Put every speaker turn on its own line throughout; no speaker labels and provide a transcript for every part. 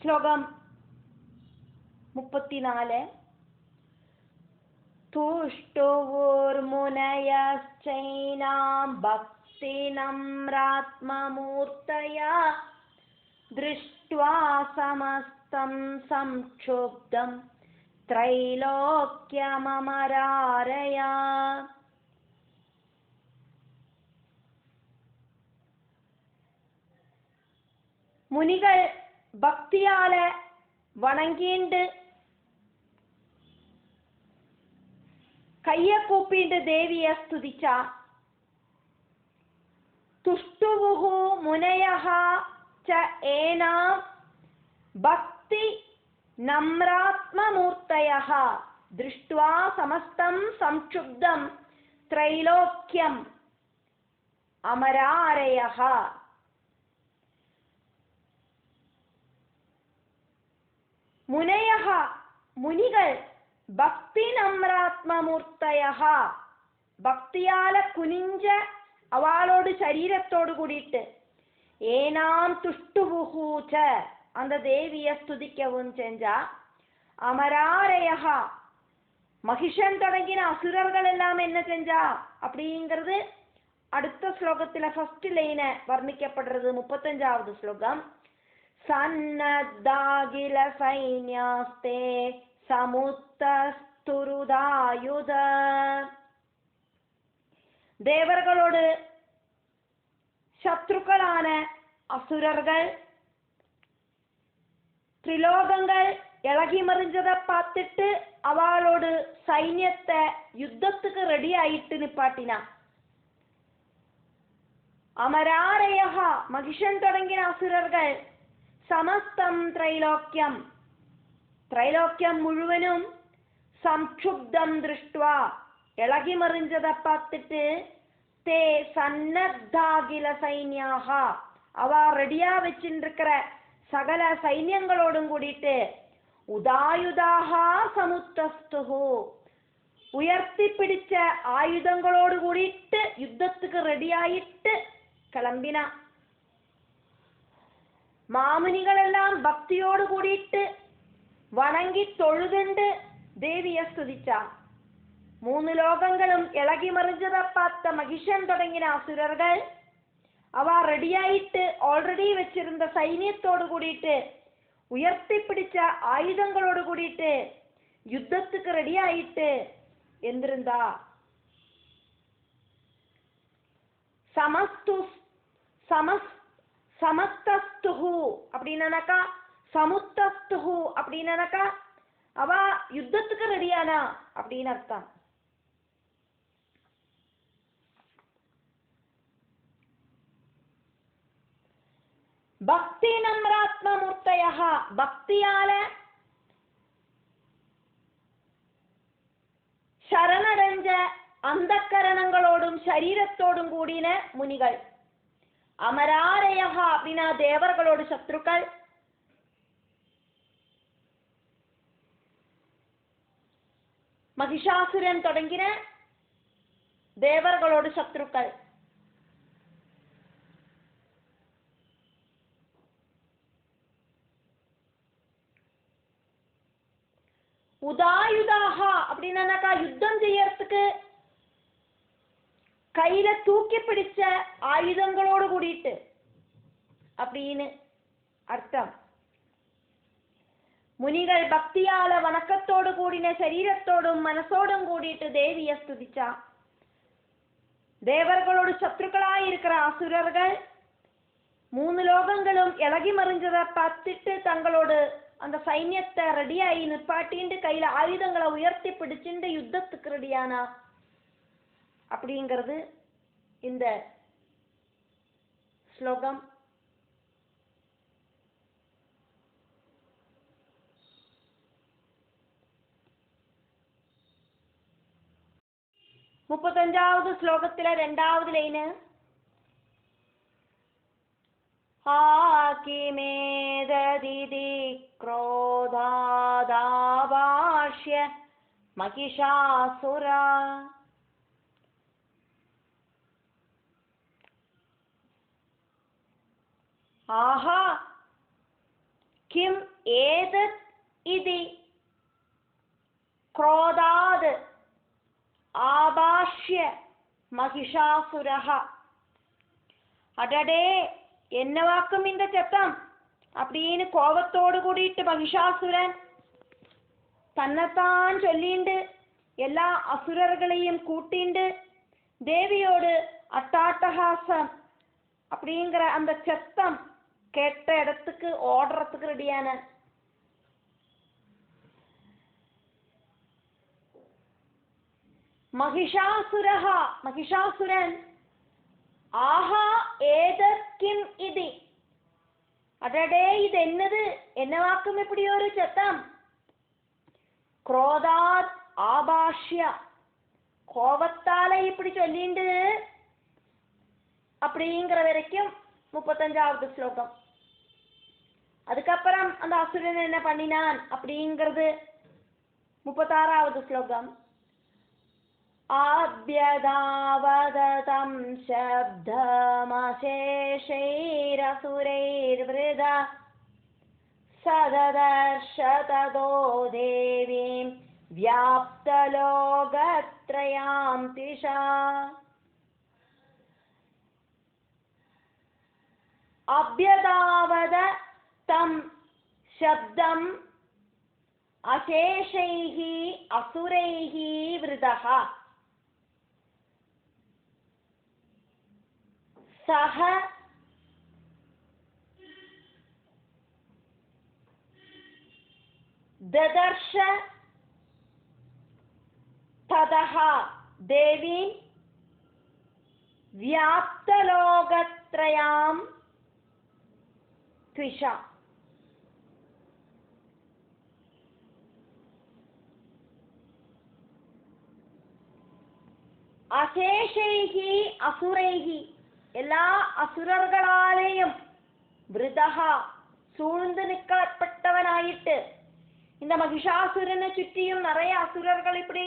ശ്ലോകം 34. തുഷ്ടൂർമുനയശ്ചൈനാം ഭക്തിനമ്രാത്മമൂർത്തയാ ദൃഷ്ട്വാ സമസ്തം സംക്ഷുബ്ധം ത്രൈലോക്യമമരാരയാ. മുനികൾ ഭക്തിയാലെ വണങ്ങിണ്ട് കയ്യെ കൂപ്പിണ്ട് ദേവിയെ സ്തുതിച്ച തുഷ്ടുവുഹു മുനയഃ ച ഏനാം ഭക്തി നമ്രാത്മമൂർത്തയഃ ദൃഷ്ട്വാ സമസ്തം സംക്ഷുബ്ധം ത്രൈലോക്യം അമരാരയഃ. മുനയഃ മുനികൾ ഭക്തി നമ്രാത്മമൂർത്തയഃ ഭക്തിയാലെ കുനിഞ്ച അവളോട് ശരീരത്തോട് കൂടിയിട്ട് ഏനാം തുഷ്ടുവുഹൂച്ച அந்த தேவியை ஸ்துதிக்கவும் செஞ்சா அமராரயஹ மகிஷன் தொடங்கின அசுரர்கள் எல்லாம் என்ன செஞ்சா அப்படிங்கிறது அடுத்த ஸ்லோகத்துல ஃபர்ஸ்ட் லைன வர்ணிக்கப்படுறது. 35வது ஸ்லோகம். சன்னத்தாகில சைன்யாஸ்தே சமுத்தஸ்துருதாயுத. தேவர்களோடு சத்ருக்களான அசுரர்கள் ത്രിലോകങ്ങൾ ഇളകിമറിഞ്ഞതെ பார்த்துட்டு അവളോട് സൈന്യത്തെ യുദ്ധத்துக்கு ரெடி ആയിട്ട് നിപ്പാട്ടിന. അമരാരയഃ മഹിഷൻ തുടങ്ങിയ അസുരர்கள் സമസ്തം ത്രൈലോക്യം ത്രൈലോക്യം മുഴുവനും സംക്ഷുബ്ധം ദൃഷ്ട്വാ ഇളകിമറിഞ്ഞതെ பார்த்துட்டு തേ സന്നദ്ധാകില സൈന്യാഹ അവ ரெடியா வச்சிருக்கிற சகல சைன்யங்களோடும் கூடிட்டு உதாயுதாக சமுத்தஸ்துஹு உயர்த்தி பிடிச்ச ஆயுதங்களோடு கூடிட்டு யுத்தத்துக்கு ரெடி ஆயிட்டு கிளம்பின. மாமுனிகளெல்லாம் பக்தியோடு கூடிட்டு வணங்கி தொழுதுண்டு தேவியை ஸ்துதிச்சா. 3 ലോകങ്ങളും ഇളകി മറിഞ്ഞതെ பார்த்த மகிஷன் தொடங்கின அசுரர்கள் அவ ரெடியாயிட்டு ஆல்ரெடி வச்சிருந்த சைன்யத்தோடு கூடிட்டு உயர்த்தி பிடிச்ச ஆயுதங்களோடு கூடிட்டு யுத்தத்துக்கு ரெடி ஆயிட்டு எந்திருந்தா. சமஸ்தஸ்துஹு அப்படின்னாக்கா சமுத்தஸ்துஹு அப்படின்னாக்கா அவ யுத்தத்துக்கு ரெடியானா அப்படின்னு அர்த்தம். ഭക്തി നമ്രാത്മമൂർത്തയഃ ഭക്തിയാലെ ശരണടഞ്ച അന്തഃകരണങ്ങളോടും ശരീരത്തോടും കൂടിന മുനികൾ. അമരാരയഃ அப்படின்னா தேவர்களோடு சத்ருக்கள். മഹിഷാസുരൻ തുടങ്ങിന தேவர்களோடு சத்ருக்கள். உதாயுதாக அப்படின்னாக்கா யுத்தம் செய்யறதுக்கு கையில தூக்கி பிடிச்ச ஆயுதங்களோடு கூடிட்டு அப்படின்னு அர்த்தம். முனிகள் பக்தியால வணக்கத்தோடு கூடின சரீரத்தோடும் மனசோடும் கூடிட்டு தேவியை ஸ்துதிச்சா. தேவர்களோடு சத்ருக்களாய் இருக்கிற அசுரர்கள் 3 ലോകങ്ങളും இளகி மறிஞ்சதை பார்த்துட்டு தங்களோடு அந்த சைன்யத்தை ரெடியாகி நிப்பாட்டிண்டு கையில ஆயுதங்களை உயர்த்தி பிடிச்சுண்டு யுத்தத்துக்கு ரெடியானா அப்படிங்கிறது இந்த ஸ்லோகம். മുപ്പത്തഞ്ചാவது ശ്ലോകത്തിലെ 2வது ലൈന് ആകിമേദദിതി ക്രോധാദാവാശ്യ മഹിഷാസുര. ആഹാ കിം ഏതത് ഇതി ക്രോധാത് ആഭാഷ്യ மகிஷாசுரஹ. அடடே என்னவாக்கும் இந்த சத்தம் அப்படின்னு கோபத்தோடு கூடிட்டு மகிஷாசுரன் தன்னைத்தான் சொல்லிண்டு எல்லா அசுரர்களையும் கூட்டிண்டு தேவியோடு அட்டாட்டகாசம் அப்படிங்கிற அந்த சத்தம் கேட்ட இடத்துக்கு ஓடுறதுக்கு ரெடியான. மகிஷாசுரஹா, மகிஷாசுரன் ஆஹா ஏதத் கிம் இது, அடடே இது என்னது, என்னவாக்கும் இப்படி ஒரு சத்தம். ക്രോധാത് ആഭാഷ്യ, கோபத்தால இப்படி சொல்லிண்டு அப்படிங்கிற வரைக்கும் 35வது ஸ்லோகம். அதுக்கப்புறம் அந்த அசுரன் என்ன பண்ணினான் அப்படிங்கிறது 36வது ஸ்லோகம். ஆப்யதாவததம் சப்தமசேஷைரசுரைர்வ்ருதா சததர்ஷ ததோ தேவீம் व्याप्तलोकत्रयां तिषा. अभ्यदावद तं शब्दं अशेषैः असुरैः वृदः सः ददर्श ततः देवी व्याप्तलोकत्रयां त्विषा. அசேஷைஹி அசுரைஹி, எல்லா அசுரர்களாலேயும் விருதஹா சூழ்ந்து நிற்கப்பட்டவனாயிட்டு. இந்த மகிஷாசுரனை சுற்றியும் நிறைய அசுரர்கள் இப்படி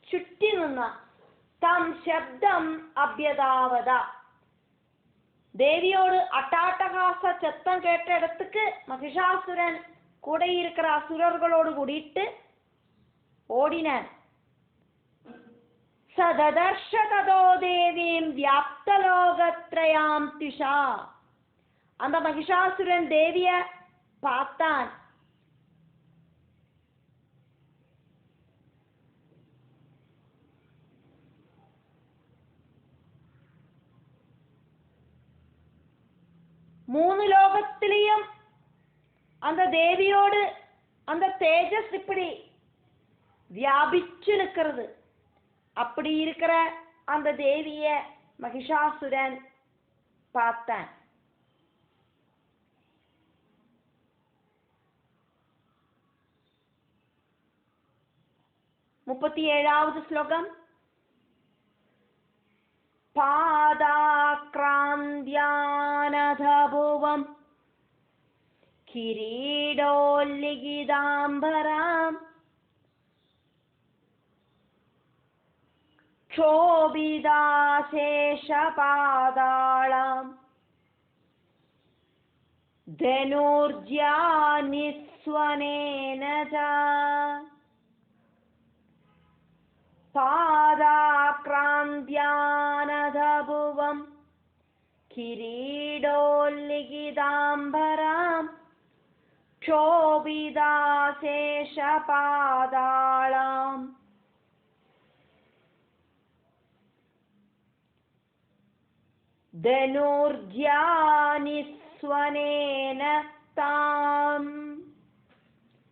சுற்றி நின்னா. தம் சப்தம் அபியதாவதா, தேவியோடு அட்டாட்டகாச சத்தம் கேட்ட இடத்துக்கு மகிஷாசுரன் கூட இருக்கிற அசுரர்களோடு கூடிட்டு ஓடினான். சததர்ஷ ததோ தேவீம் வியாப்தலோகத்ரயாம் திஷா, அந்த மகிஷாசுரன் தேவிய பார்த்தான். மூணு லோகத்திலையும் அந்த தேவியோடு அந்த தேஜஸ் இப்படி வியாபிச்சு நிற்கிறது. அப்படி இருக்கிற அந்த தேவிய மகிஷாசுரன் பார்த்தான். 37வது ஸ்லோகம். பாதாக்ராந்த்யானதபுவம் கிரீடோல்லிகிதாம்பராம் க்ஷோபிதாசேஷபாதாளாம் தனுர்ஜ்யா நிஸ்வனேன ச. பாதாக்ராந்த்யானதபுவம் கிரீடோல்லிகிதாம்பராம் க்ஷோபிதாசேஷபாதாளாம் தனுர்ஜ்யா நிஸ்வனேன தாம்.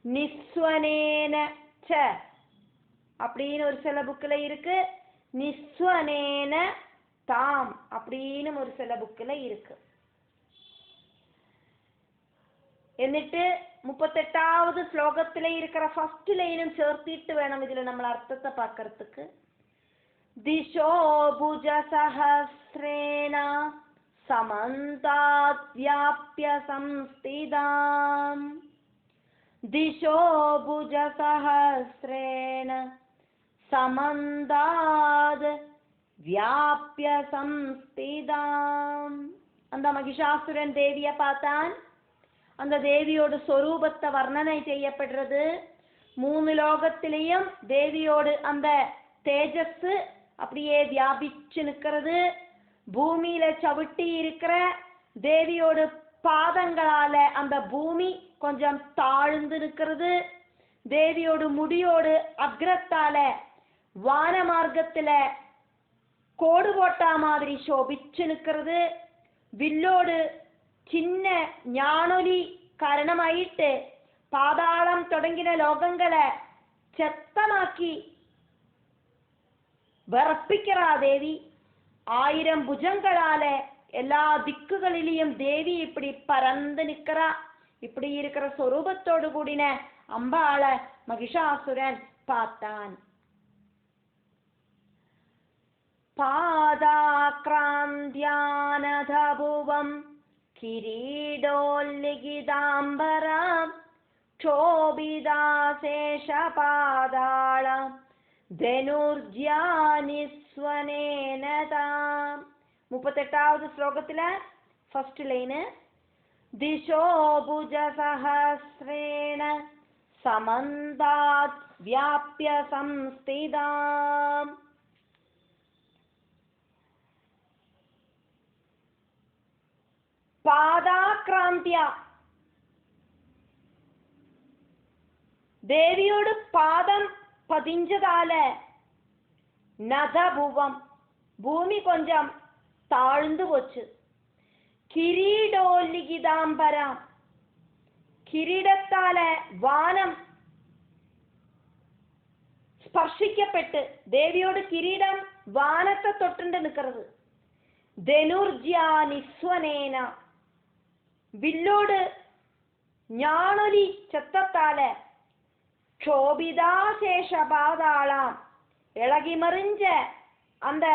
நிஸ்வனேன ச அப்படின்னு ஒரு சில புக்கில் இருக்கு, நிஸ்வனேன தாம் அப்படின்னு ஒரு சில புக்கில் இருக்கு. എന്നിട്ട് 38வது ശ്ലോകത്തിലെ இருக்கிற ഫസ്റ്റ് ലൈനും ചേർത്തിട്ട് വേണം ഇതിൽ നമ്മൾ അർത്ഥത്തെ பார்க்கிறதுக்கு. ദിശോ ഭുജ സഹസ്രേണ സമന്താത് വ്യാപ്യ സംസ്ഥിതാം. ദിശോ ഭുജ സഹസ്രേണ സമന്താത് വ്യാപ്യ സംസ്ഥിതാം. அந்த மகிஷாசுரன் தேவியை பார்த்தான். அந்த தேவியோட சொரூபத்தை வர்ணனை செய்யப்படுறது. 3 லோகத்திலையும் தேவியோடு அந்த தேஜஸ் அப்படியே வியாபிச்சு நிற்கிறது. பூமியில சவிட்டி இருக்கிற தேவியோட பாதங்களால அந்த பூமி கொஞ்சம் தாழ்ந்து நிற்கிறது. தேவியோட முடியோடு அக்ரத்தால வான மார்க்கத்துல கோடு போட்டா மாதிரி சோபிச்சு நிற்கிறது. வில்லோடு சின்ன ஞானொலி காரணமாயிட்டு பாதாளம் தொடங்கின லோகங்களை ചെത്തമാക്കി വിറപ്പിக்கிறா தேவி. 1000 புஜங்களால எல்லா திக்குகளிலும் தேவி இப்படி பறந்து நிற்கிறா. இப்படி இருக்கிற சொரூபத்தோடு கூடின அம்பாள மகிஷாசுரன் பார்த்தான். பாதாக்ராந்த்யானதபுவம் கிரீடோல்லிகிதாம்பரம் ക്ഷോഭിതാശേഷപാതാളം ധനുർജ്യാനിസ്വനേനതാം. 38வது ശ്ലോകത്തിലെ ഫസ്റ്റ് ലൈന് ദിശോ ഭുജസഹസ്രേണ സമന്താത് വ്യാപ്യ സംസ്ഥിതാം. പാദാക്രാന്ത്യ தேவியோடு பாதம் பதிஞ்சதால நதபுவம் பூமி கொஞ்சம் தாழ்ந்து போச்சு. கிரீடோல்லிகிதாம்பரம் கிரீடத்தால வானம் ஸ்பர்ஷிக்கப்பட்டு தேவியோடு கிரீடம் வானத்தை தொட்டு நிற்கிறது. ധനുർജ്യാനിസ്വനേന வில்லோடு ஞானொலி சத்தத்தால ക്ഷോഭിതാശേഷ பாதாளம் இளகி மறிஞ்ச அந்த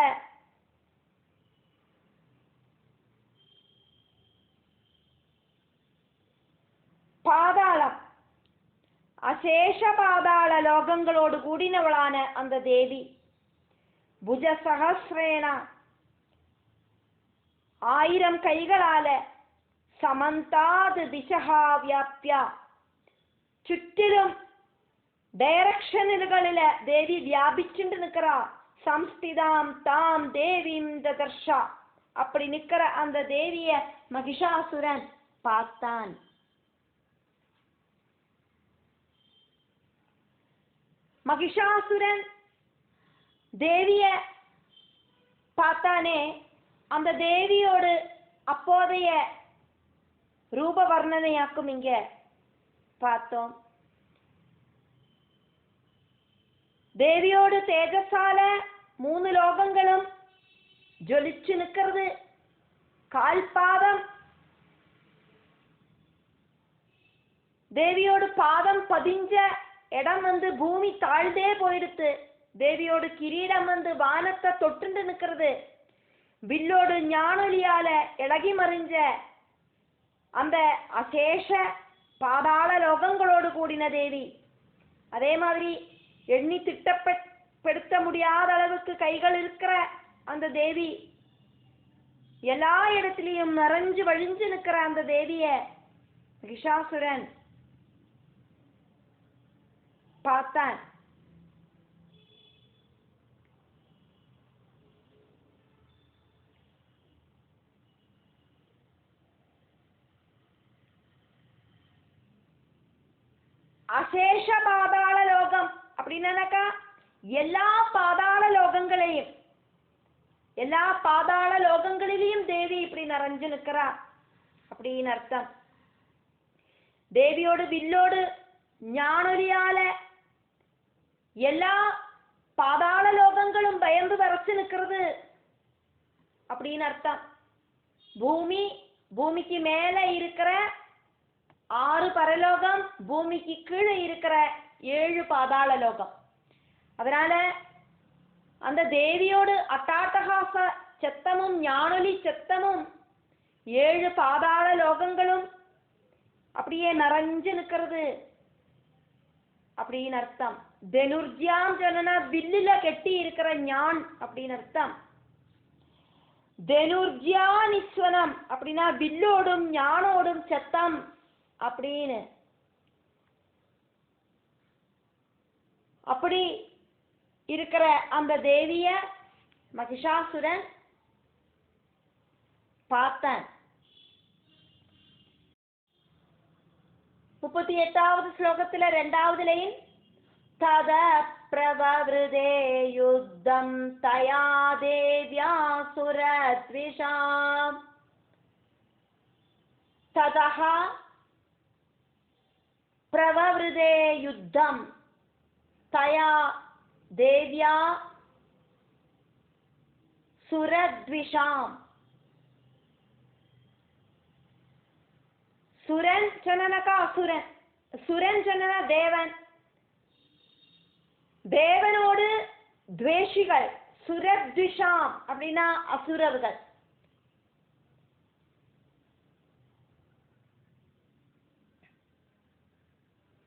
பாதாளம் அசேஷ பாதாள லோகங்களோடு கூடினவளான அந்த தேவி புஜசஹஸ்ரேண 1000 கைகளால സമന്താത് ദിശഹാ വ്യാപ്യ ചുറ്റിലും ഡയറക്ഷനുകളില് ദേവി വ്യാപിച്ചുണ്ട് നിൽக்கிற. സംസ്ഥിതാം താം ദേവീം ദദർശ அப்படி நிக்கிற அந்த தேவிய மகிஷாசுரன் பார்த்தான். மகிஷாசுரன் தேவிய பார்த்தானே. அந்த தேவியோடு அப்போதைய ரூப வர்ணனையாக்கும் இங்க பார்த்தோம். தேவியோடு தேஜஸால 3 லோகங்களும் ஜொலிச்சு நிற்கிறது. கால்பாதம் தேவியோடு பாதம் பதிஞ்ச இடம் பூமி தாழ்ந்தே போயிடுத்து. தேவியோடு கிரீடம் வானத்தை தொட்டு நிற்கிறது. வில்லோடு ஞானொலியால இளகி மறிஞ்ச அந்த அசேஷ பாதாள லோகங்களோடு கூடின தேவி. அதே மாதிரி எண்ணி திட்டப்படுத்த முடியாத அளவுக்கு கைகள் இருக்கிற அந்த தேவி, எல்லா இடத்திலையும் நிறைஞ்சு வழிஞ்சு நிற்கிற அந்த தேவிய மகிஷாசுரன் பார்த்தான். அசேஷ பாதாள லோகம் அப்படின்னாக்கா எல்லா பாதாள லோகங்களையும் எல்லா பாதாள லோகங்களிலையும் தேவி இப்படி நிறைஞ்சு நிற்கிறா அப்படின்னு அர்த்தம். தேவியோடு வில்லோடு ஞானொலியால எல்லா பாதாள லோகங்களும் பயந்து வரைச்சு நிற்கிறது அப்படின்னு அர்த்தம். பூமிக்கு மேல இருக்கிற 6 பரலோகம், பூமிக்கு கீழே இருக்கிற 7 பாதாள லோகம். அதனால அந்த தேவியோடு அட்டாட்டகாச சத்தமும் ஞானொலி சத்தமும் 7 பாதாள லோகங்களும் அப்படியே நிறைஞ்சு நிற்கிறது அப்படின்னு அர்த்தம். தனுர்ஜ்யாம் சொன்னா வில்லுல கெட்டி இருக்கிற ஞான் அப்படின்னு அர்த்தம். தனுர்ஜ்யானிஸ்வனம் அப்படின்னா வில்லோடும் ஞானோடும் சத்தம் அப்படின்னு. அப்படி இருக்கிற அந்த தேவிய மகிஷாசுரன் பார்த்தான். 38வது ஸ்லோகத்துல 2வது லைன், தத பிரவவ்ருதே யுத்தம் தயா தேவ்யாசுரத்விஷாம். ததஹ பிரவவ்ருதே யுத்தம் தயா தேவ்யா சுரத்விஷாம். சுரன் சொன்னனாக்கா அசுரன், சுரன் சொன்னா தேவன், தேவனோடு துவேஷிகள், சுரத்விஷாம் அப்படின்னா அசுரர்கள்.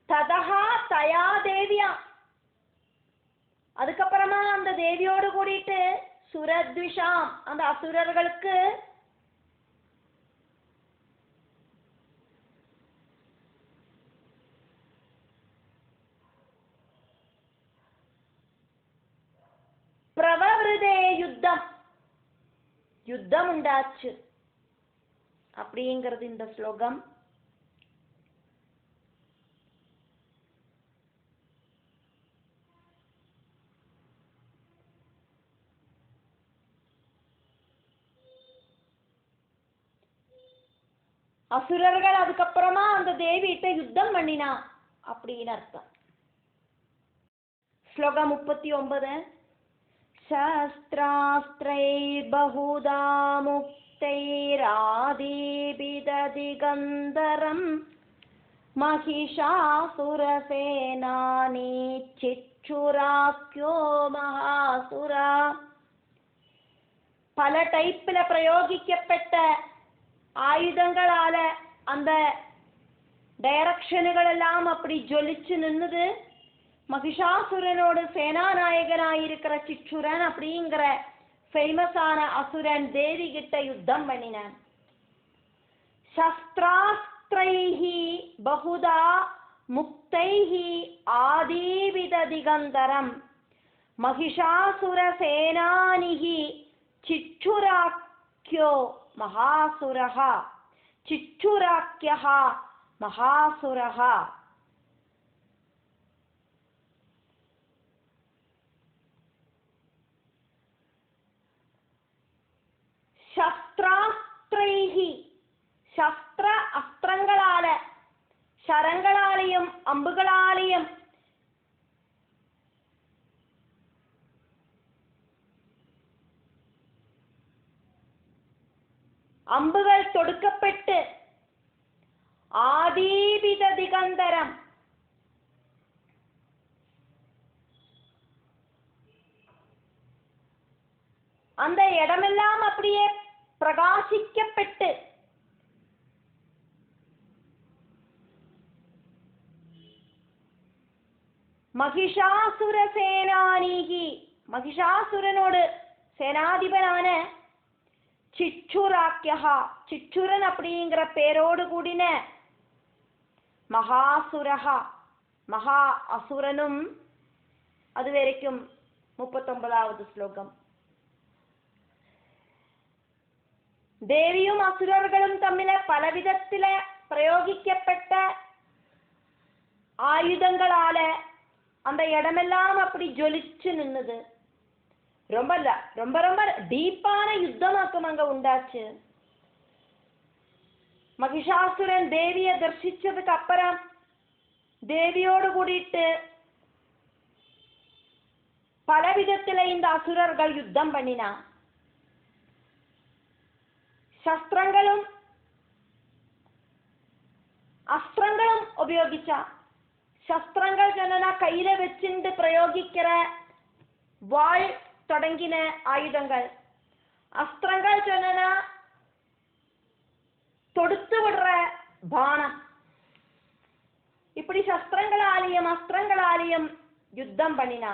ததஹா தயா தேவியா, அதுக்கப்புறமா அந்த தேவியோடு கூடிட்டு சுரத்விஷாம் அந்த அசுரர்களுக்கு பிரவவ்ருதே யுத்தம், யுத்தம் உண்டாச்சு அப்படிங்கிறது இந்த ஸ்லோகம். அசுரர்கள் அதுக்கப்புறமா அந்த தேவியிட்ட யுத்தம் பண்ணினா அப்படின்னு அர்த்தம். ஸ்லோகம் 39, சஸ்திராஸ்திரைர் பஹுதா முக்தைராதீபிததிகந்தரம் மகிஷாசுரசேனானி சிச்சுராக்யோ மகாசுரா. பல டைப்ல பிரயோகிக்கப்பட்ட ஆயுதங்களால அந்த டைரக்ஷனுகள் எல்லாம் அப்படி ஜொலிச்சு நின்னுது. மகிஷாசுரனோடு சேனாநாயகனாயிருக்கிற சிச்சுரன் அப்படிங்கிற ஃபேமஸான அசுரன் தேவி கிட்ட யுத்தம் பண்ணினான். சஸ்திராஸ்திரைஹி பகுதா முக்தைஹி ஆதீவிததிகந்தரம் மகிஷாசுர சேனானிஹி சிச்சுராக்யோ மகாசுரஹ. சிச்சுராக்யஹ மகாசுரஹ. சஸ்திராஸ்திரைஹி, சஸ்திர அஸ்திரங்களால, ശരങ്ങളാലെയും അമ്പുകളാലെയും അമ്പുകൾ തൊടുക്കപ്പെട്ട് ആദീപിത ദിഗന്തരം அந்த இடமெல்லாம் அப்படியே பிரகாசிக்கப்பட்டு மகிஷாசுர சேனானிகி மகிஷாசுரனோடு சேனாதிபனான சிச்சுராக்கியா சிச்சுரன் அப்படிங்கிற பேரோடு கூடின மகாசுரஹா மகா அசுரனும் அது வரைக்கும் 39வது ஸ்லோகம். ദേവിയും അസുരர்களும் തമ്മിലെ പലവിധത്തിലെ പ്രയോഗിക്കപ്പെട്ട ஆயுதங்களால அந்த இடமெல்லாம் அப்படி ஜொலிச்சு நின்னுது. ரொம்ப ரொம்ப ரொம்ப டீப்பான யுத்தமாக்கம் அங்க உண்டாச்சு. மகிஷாசுரன் தேவிய தரிசிச்சதுக்கு அப்புறம் தேவியோடு கூடிட்டு பலவிதத்தில இந்த அசுரர்கள் யுத்தம் பண்ணினா. ശസ്ത്രങ്ങളും അസ്ത്രങ്ങളും ഉപയോഗിച്ച ശസ്ത്രങ്ങൾ சொன்னா கையில வச்சிட்டு பிரயோகிக்கிற வாள் தொடங்கின ஆயுதங்கள், அஸ்திரங்கள் சொன்னா தொடுத்து விடுற பானம், இப்படி சஸ்திரங்களாலேயும் அஸ்திரங்களாலேயும் யுத்தம் பண்ணினா.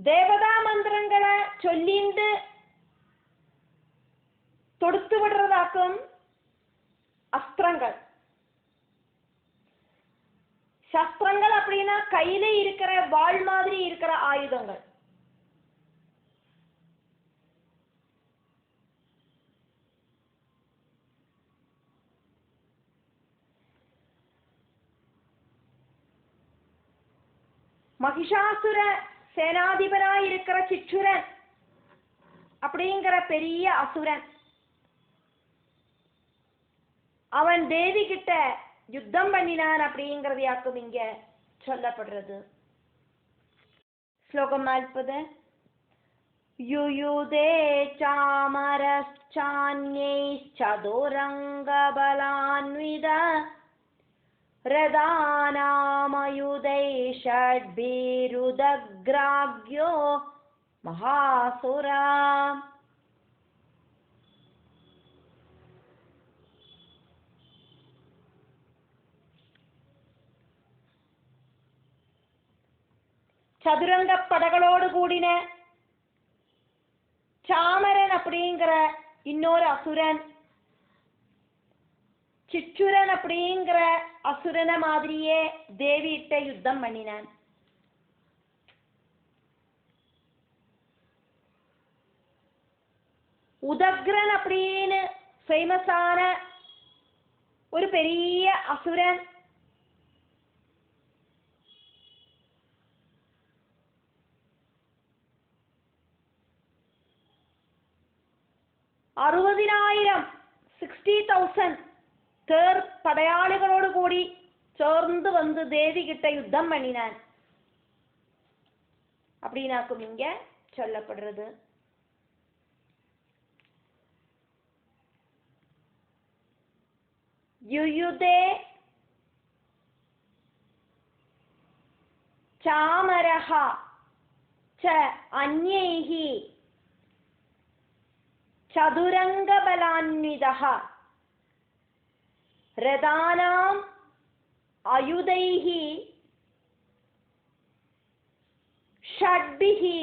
தேவதா மந்திரங்களை சொல்லிண்டு தொடுத்து விடுறதாக்கும் அஸ்திரங்கள். சஸ்திரங்கள் அப்படின்னா கையில இருக்கிற வாள் மாதிரி இருக்கிற ஆயுதங்கள். மகிஷாசுர சேனாதிபனாய் இருக்கிற சிச்சுரன் அப்படிங்கிற பெரிய அசுரன், அவன் தேவி கிட்ட யுத்தம் பண்ணினான் அப்படிங்கிறதையாக்கும் இங்க சொல்லப்படுறது. ஸ்லோகம் 40. யுயுதே சாமரச்சான்யைச்சதுரங்கபலான்வித ரதானாமயுதை ஷட்பிருதக்ராக்யோ மகாசுரா. சதுரங்க படகளோடு கூடின சாமரன் அப்படிங்கிற இன்னொரு அசுரன் சிச்சுரன் அப்படிங்கிற அசுரன மாதிரியே தேவியிட்ட யுத்தம் பண்ணினான். உதக்ரன் அப்படின்னு ஃபேமஸான ஒரு பெரிய அசுரன் $60,000 60,000 தேர் படையாளிகளோடு கூடி சேர்ந்து வந்து தேவி கிட்ட யுத்தம் பண்ணினான் அப்படின்னாக்கும் இங்க சொல்லப்படுறது. யுயுதே சாமரஹ ச அன்யைஹி சதுரங்கபலான்விதஹ ரதானாம் அயுதைஹி ஷட்பிஹி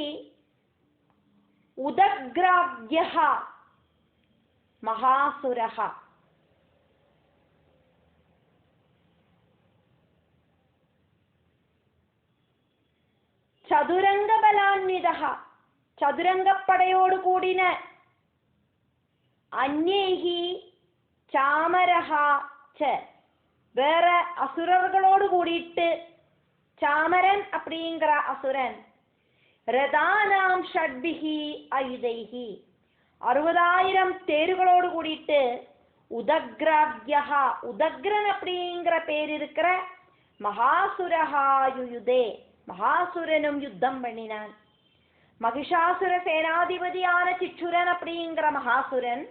உதக்ராவ்யஹ மகாசுரஹ. சதுரங்கபலான்விதஹ சதுரங்கப்படையோடு கூடின அன்யைஹி சாமரஹ ச வேற அசுரர்களோடு கூடிட்டு சாமரன் அப்படிங்கிற அசுரன் ரதானாம் ஷட்பிஹி அயுதைஹி 60,000 தேர்களோடு கூடிட்டு உதக்ராவ்யஹ உதக்ரன் அப்படிங்கிற பேர் இருக்கிற மகாசுரஹா யுயுதே மகாசுரனும் யுத்தம் பண்ணினான். மகிஷாசுர சேனாதிபதியான சிச்சுரன் அப்படிங்கிற மகாசுரன்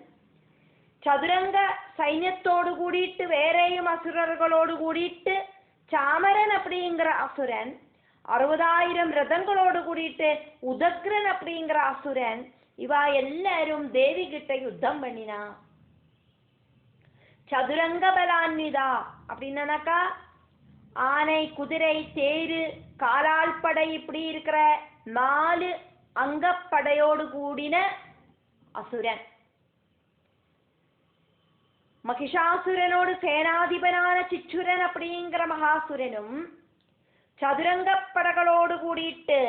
சதுரங்க சைன்யத்தோடு கூடிட்டு வேறையும் அசுரர்களோடு கூடிட்டு சாமரன் அப்படிங்கிற அசுரன் 60,000 ரதங்களோடு கூடிட்டு உதக்ரன் அப்படிங்கிற அசுரன் இவா எல்லாரும் தேவி கிட்ட யுத்தம் பண்ணினா. சதுரங்க பலான்விதா அப்படின்னாக்கா ஆனை குதிரை தேரு காலால் படை இப்படி இருக்கிற 4 அங்கப்படையோடு கூடின அசுரன். மகிஷாசுரனோடு சேனாதிபனான சிச்சுரன் அப்படிங்கிற மகாசுரனும் சதுரங்கப்படைகளோடு கூடிட்டு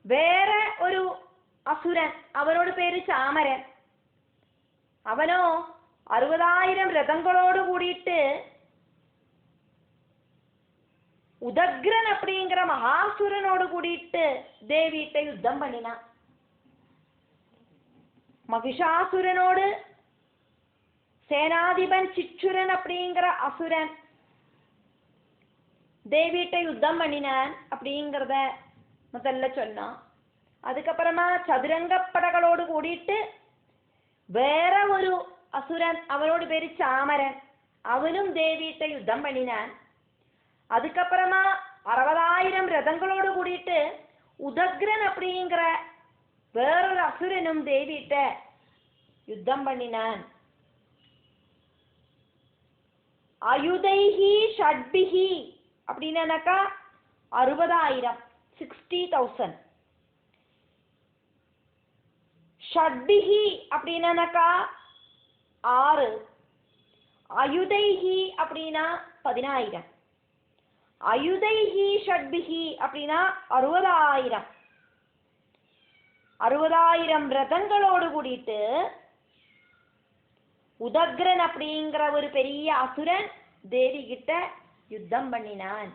வேற ஒரு அசுரன் அவனோட பேரு சாமரன் அவனோ 60,000 ரதங்களோடு கூடிட்டு உதக்ரன் அப்படிங்கிற மகாசுரனோடு கூடிட்டு தேவியிட்ட யுத்தம் பண்ணினான். மகிஷாசுரனோடு சேனாதிபன் சிச்சுரன் அப்படிங்கிற அசுரன் தேவியிட்ட யுத்தம் பண்ணினான் அப்படிங்கிறத முதல்ல சொன்னான். அதுக்கப்புறமா சதுரங்கப்படைகளோடு கூடிட்டு வேற ஒரு அசுரன் அவனோட பேரு சாமரன் அவனும் தேவியிட்ட யுத்தம் பண்ணினான். அதுக்கப்புறமா 60,000 ரதங்களோடு கூடிட்டு உதக்ரன் அப்படிங்கிற வேறொரு அசுரனும் தேவியிட்ட யுத்தம் பண்ணினான். அயுதைஹி ஷட்பிஹி அப்படின்னாக்கா 60,000 60,000. ஷட்பிஹி அப்படின்னாக்கா 6. அயுதைஹி அப்படின்னா 10,000. அயுதைஹி ஷட்பிஹி அப்படின்னா 60,000. 60,000 ரதங்களோடு கூடிட்டு உதக்ரன் அப்படிங்கிற ஒரு பெரிய அசுரன் தேவி கிட்ட யுத்தம் பண்ணினான்.